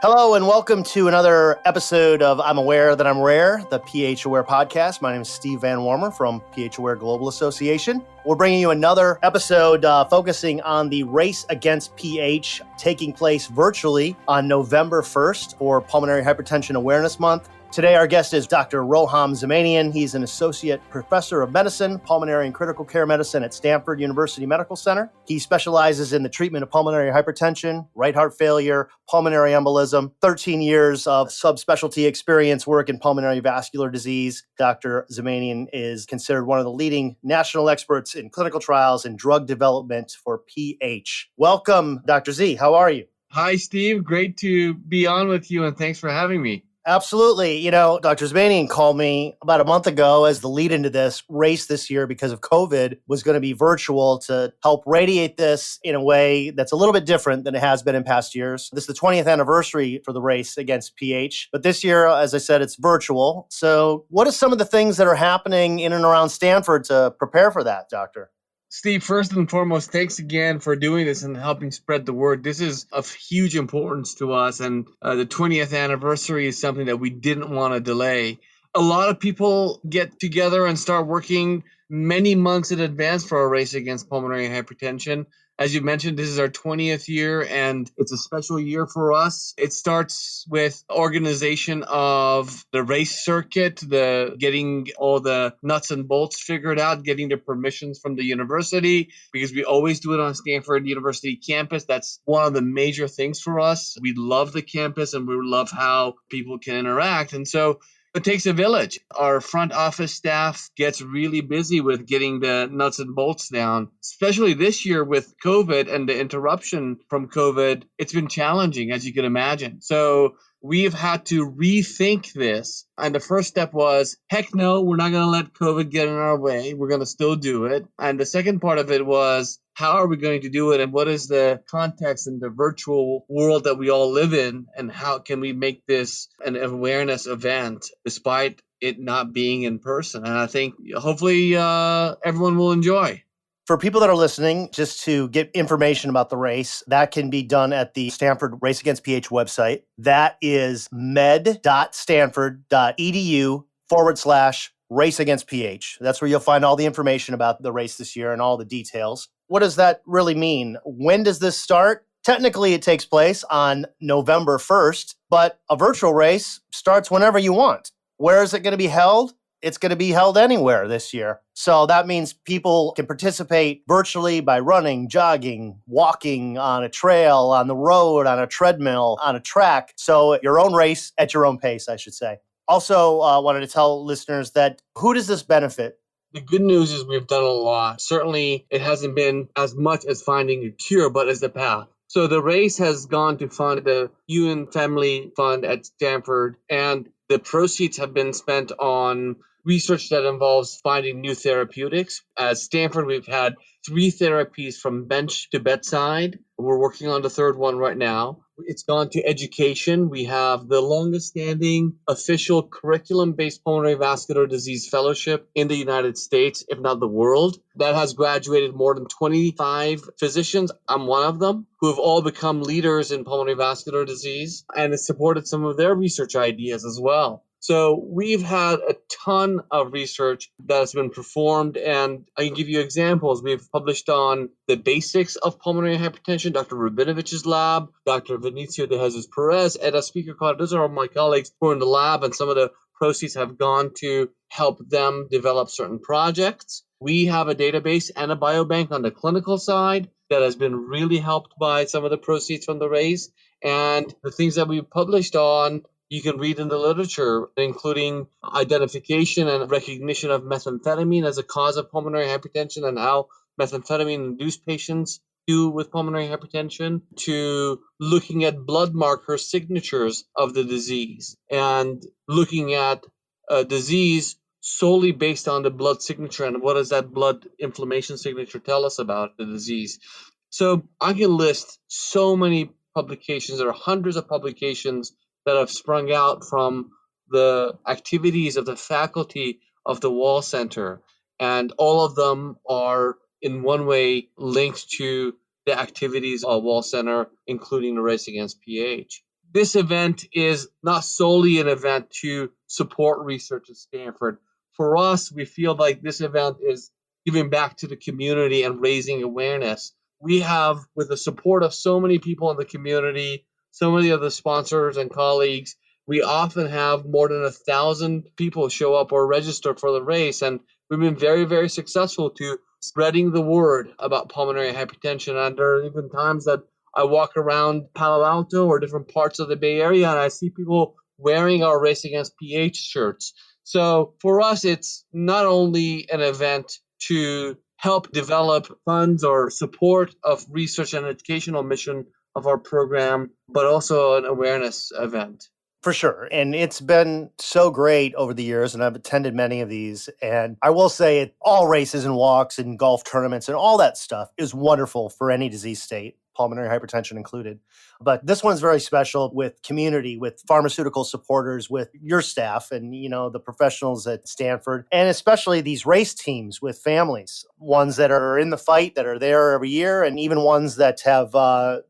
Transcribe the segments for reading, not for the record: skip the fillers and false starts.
Hello and welcome to another episode of I'm Aware That I'm Rare, the pH Aware podcast. My name is Steve Van Warmer from pH Aware Global Association. We're bringing you another episode focusing on the Race Against pH taking place virtually on November 1st for Pulmonary Hypertension Awareness Month. Today, our guest is Dr. Roham Zamanian. He's an associate professor of medicine, pulmonary and critical care medicine at Stanford University Medical Center. He specializes in the treatment of pulmonary hypertension, right heart failure, pulmonary embolism, 13 years of subspecialty experience work in pulmonary vascular disease. Dr. Zamanian is considered one of the leading national experts in clinical trials and drug development for pH. Welcome, Dr. Z. How are you? Hi, Steve. Great to be on with you, and thanks for having me. Absolutely. You know, Dr. Zamanian called me about a month ago as the lead into this race this year because of COVID was going to be virtual to help radiate this in a way that's a little bit different than it has been in past years. This is the 20th anniversary for the Race Against pH. But this year, as I said, it's virtual. So what are some of the things that are happening in and around Stanford to prepare for that, Doctor? Steve, first and foremost, thanks again for doing this and helping spread the word. This is of huge importance to us, and the 20th anniversary is something that we didn't want to delay. A lot of people get together and start working many months in advance for a race against pulmonary hypertension. As you mentioned, this is our 20th year, and it's a special year for us. It starts with organization of the race circuit, the getting all the nuts and bolts figured out, getting the permissions from the university, because we always do it on Stanford University campus. That's one of the major things for us. We love the campus, and we love how people can interact. And so it takes a village. Our front office staff gets really busy with getting the nuts and bolts down, especially this year with COVID and the interruption from COVID. It's been challenging, as you can imagine. So we've had to rethink this. And the first step was, heck no, we're not going to let COVID get in our way. We're going to still do it. And the second part of it was, how are we going to do it? And what is the context in the virtual world that we all live in? And how can we make this an awareness event despite it not being in person? And I think hopefully everyone will enjoy. For people that are listening, just to get information about the race, that can be done at the Stanford Race Against pH website. That is med.stanford.edu/raceagainstph. That's where you'll find all the information about the race this year and all the details. What does that really mean? When does this start? Technically, it takes place on November 1st, but a virtual race starts whenever you want. Where is it going to be held? It's going to be held anywhere this year. So that means people can participate virtually by running, jogging, walking on a trail, on the road, on a treadmill, on a track. So your own race at your own pace, I should say. Also, wanted to tell listeners that who does this benefit? The good news is we've done a lot. Certainly, it hasn't been as much as finding a cure, but as the path. So the race has gone to fund the UN Family Fund at Stanford, and the proceeds have been spent on research that involves finding new therapeutics. At Stanford, we've had 3 therapies from bench to bedside. We're working on the third one right now. It's gone to education. We have the longest standing official curriculum-based pulmonary vascular disease fellowship in the United States, if not the world. That has graduated more than 25 physicians. I'm one of them, who have all become leaders in pulmonary vascular disease, and has supported some of their research ideas as well. So we've had a ton of research that has been performed, and I can give you examples. We've published on the basics of pulmonary hypertension, Dr. Rabinovich's lab, Dr. Vinicio de Jesus Perez, Edda Speaker Card. Those are all my colleagues who are in the lab, and some of the proceeds have gone to help them develop certain projects. We have a database and a biobank on the clinical side that has been really helped by some of the proceeds from the race. And the things that we've published on, you can read in the literature, including identification and recognition of methamphetamine as a cause of pulmonary hypertension and how methamphetamine-induced patients do with pulmonary hypertension, to looking at blood marker signatures of the disease and looking at a disease solely based on the blood signature and what does that blood inflammation signature tell us about the disease. So I can list so many publications. There are hundreds of publications that have sprung out from the activities of the faculty of the Wall Center, and all of them are in one way linked to the activities of Wall Center, including the Race Against pH. this event is not solely an event to support research at Stanford. For us, we feel like this event is giving back to the community and raising awareness. We have, with the support of so many people in the community, so many of the sponsors and colleagues, we often have more than 1,000 people show up or register for the race. And we've been very, very successful to spreading the word about pulmonary hypertension. And there are even times that I walk around Palo Alto or different parts of the Bay Area, and I see people wearing our Race Against pH shirts. So for us, it's not only an event to help develop funds or support of research and educational mission of our program, but also an awareness event. For sure. And it's been so great over the years, and I've attended many of these. And I will say all races and walks and golf tournaments and all that stuff is wonderful for any disease state, pulmonary hypertension included. But this one's very special with community, with pharmaceutical supporters, with your staff and, the professionals at Stanford, and especially these race teams with families, ones that are in the fight, that are there every year, and even ones that have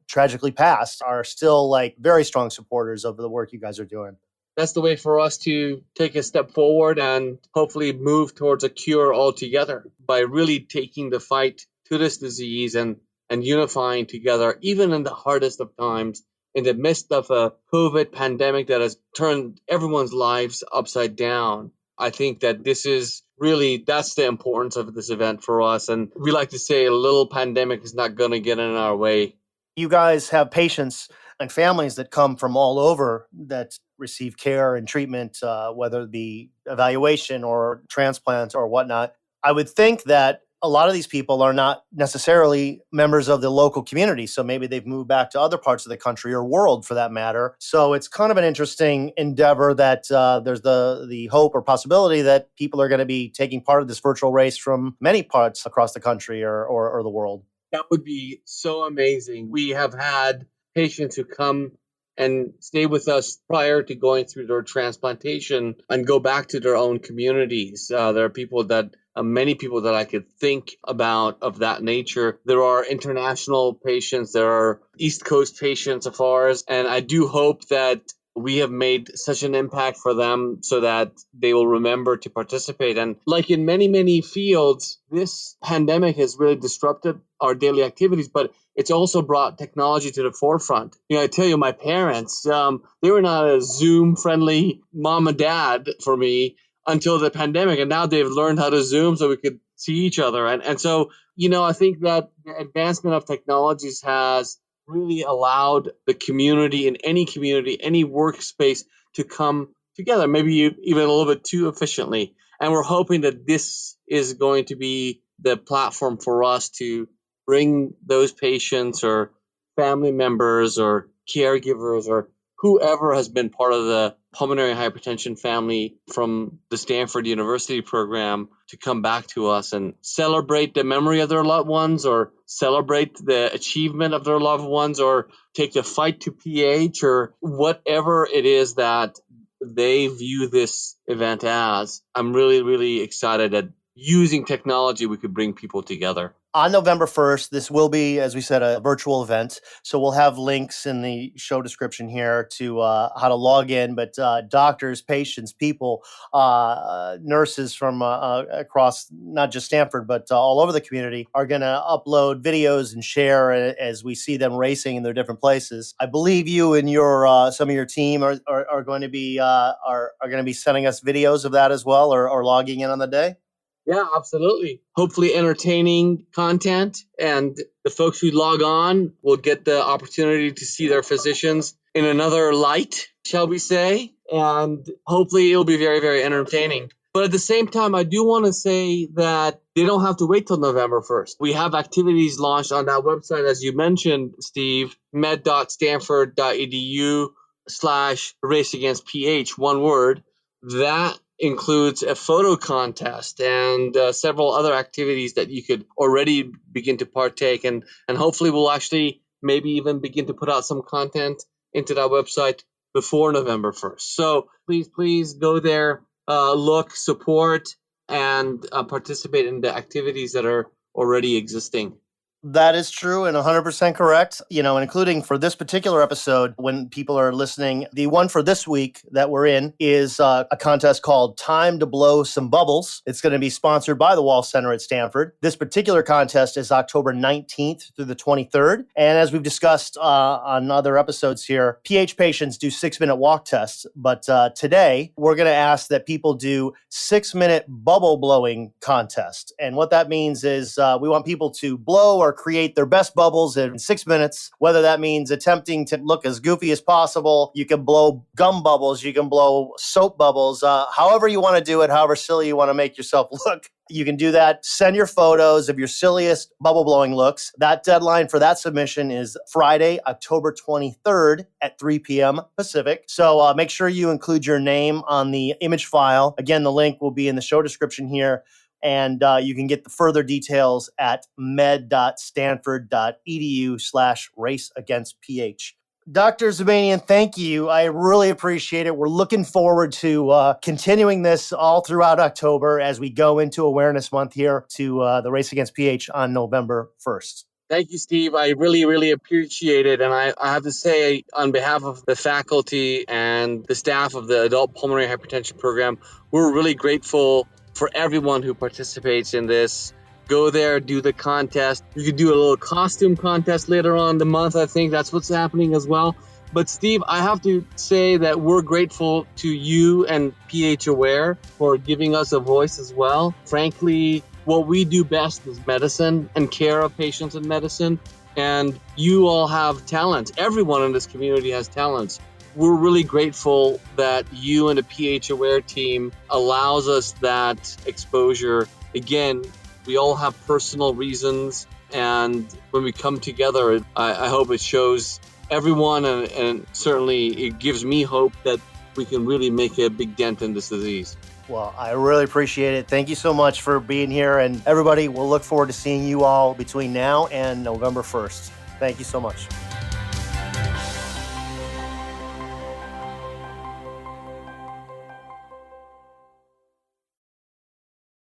tragically passed are still like very strong supporters of the work you guys are doing. That's the way for us to take a step forward and hopefully move towards a cure altogether by really taking the fight to this disease and unifying together, even in the hardest of times, in the midst of a COVID pandemic that has turned everyone's lives upside down. I think that that's the importance of this event for us. And we like to say a little pandemic is not going to get in our way. You guys have patients and families that come from all over that receive care and treatment, whether it be evaluation or transplants or whatnot. I would think that a lot of these people are not necessarily members of the local community. So maybe they've moved back to other parts of the country or world for that matter. So it's kind of an interesting endeavor that there's the hope or possibility that people are going to be taking part of this virtual race from many parts across the country or the world. That would be so amazing. We have had patients who come and stay with us prior to going through their transplantation and go back to their own communities. There are many people that I could think about of that nature. There are international patients, there are East Coast patients of ours, and I do hope that we have made such an impact for them so that they will remember to participate. And like in many, many fields, this pandemic has really disrupted our daily activities, but it's also brought technology to the forefront. I tell you, my parents, they were not a Zoom-friendly mom and dad for me until the pandemic, and now they've learned how to Zoom so we could see each other. And so, I think that the advancement of technologies has really allowed the community, any workspace, to come together, maybe even a little bit too efficiently. And we're hoping that this is going to be the platform for us to bring those patients or family members or caregivers or whoever has been part of the pulmonary hypertension family from the Stanford University program to come back to us and celebrate the memory of their loved ones or celebrate the achievement of their loved ones or take the fight to pH or whatever it is that they view this event as. I'm really, really excited that using technology, we could bring people together. On November 1st, this will be, as we said, a virtual event. So we'll have links in the show description here to how to log in. But doctors, patients, people, nurses from across not just Stanford, but all over the community are going to upload videos and share as we see them racing in their different places. I believe you and your some of your team are going to be sending us videos of that as well, or logging in on the day. Yeah, absolutely. Hopefully entertaining content, and the folks who log on will get the opportunity to see their physicians in another light, shall we say, and hopefully it'll be very, very entertaining. But at the same time, I do want to say that they don't have to wait till November 1st. We have activities launched on that website, as you mentioned, Steve, med.stanford.edu/raceagainstph, one word. That includes a photo contest and several other activities that you could already begin to partake in. And hopefully we'll actually maybe even begin to put out some content into that website before November 1st. So please go there, look, support, and participate in the activities that are already existing. That is true and 100% correct. And including for this particular episode, when people are listening, the one for this week that we're in is a contest called Time to Blow Some Bubbles. It's going to be sponsored by the Wall Center at Stanford. This particular contest is October 19th through the 23rd. And as we've discussed on other episodes here, PH patients do 6-minute walk tests. But today, we're going to ask that people do 6-minute bubble blowing contest. And what that means is we want people to blow or create their best bubbles in 6 minutes, whether that means attempting to look as goofy as possible. You can blow gum bubbles, you can blow soap bubbles, however you want to do it, however silly you want to make yourself look. You can do that. Send your photos of your silliest bubble blowing looks. That deadline for that submission is Friday, October 23rd at 3 p.m. Pacific. So make sure you include your name on the image file. Again, the link will be in the show description here. And you can get the further details at med.stanford.edu/raceagainstph. Dr. Zamanian, thank you. I really appreciate it. We're looking forward to continuing this all throughout October as we go into Awareness Month here to the Race Against PH on November 1st. Thank you, Steve. I really, really appreciate it. And I have to say, on behalf of the faculty and the staff of the Adult Pulmonary Hypertension Program, we're really grateful for everyone who participates in this. Go there, do the contest. You could do a little costume contest later on in the month. I think that's what's happening as well. But Steve, I have to say that we're grateful to you and PH Aware for giving us a voice as well. Frankly, what we do best is medicine and care of patients in medicine. And you all have talents. Everyone in this community has talents. We're really grateful that you and the PH Aware team allows us that exposure. Again, we all have personal reasons, and when we come together, I hope it shows everyone, and certainly it gives me hope that we can really make a big dent in this disease. Well, I really appreciate it. Thank you so much for being here, and everybody, we'll look forward to seeing you all between now and November 1st. Thank you so much.